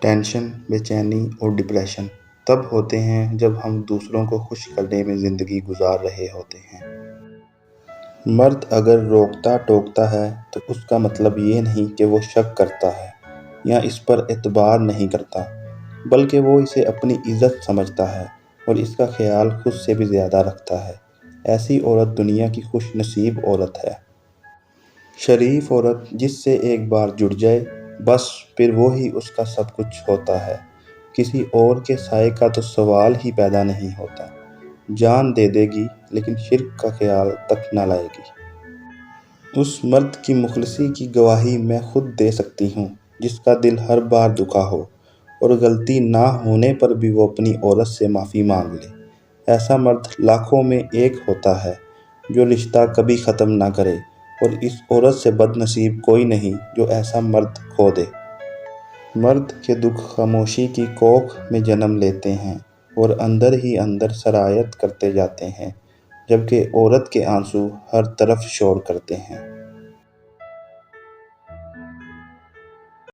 Tension, بے چینی اور ڈپریشن تب ہوتے ہیں جب ہم دوسروں کو خوش کرنے میں زندگی گزار رہے ہوتے ہیں۔ مرد اگر روکتا ٹوکتا ہے تو اس کا مطلب یہ نہیں کہ وہ شک کرتا ہے یا اس پر اعتبار نہیں کرتا، بلکہ وہ اسے اپنی عزت سمجھتا ہے اور اس کا خیال خود سے بھی زیادہ رکھتا ہے۔ ایسی عورت دنیا کی خوش نصیب عورت ہے۔ شریف عورت جس سے ایک بار جڑ جائے بس پھر وہی اس کا سب کچھ ہوتا ہے، کسی اور کے سائے کا تو سوال ہی پیدا نہیں ہوتا۔ جان دے دے گی لیکن شرک کا خیال تک نہ لائے گی۔ اس مرد کی مخلصی کی گواہی میں خود دے سکتی ہوں جس کا دل ہر بار دکھا ہو اور غلطی نہ ہونے پر بھی وہ اپنی عورت سے معافی مانگ لے۔ ایسا مرد لاکھوں میں ایک ہوتا ہے جو رشتہ کبھی ختم نہ کرے، اور اس عورت سے بد نصیب کوئی نہیں جو ایسا مرد کھو دے۔ مرد کے دکھ خاموشی کی کوکھ میں جنم لیتے ہیں اور اندر ہی اندر سرایت کرتے جاتے ہیں، جبکہ عورت کے آنسو ہر طرف شور کرتے ہیں۔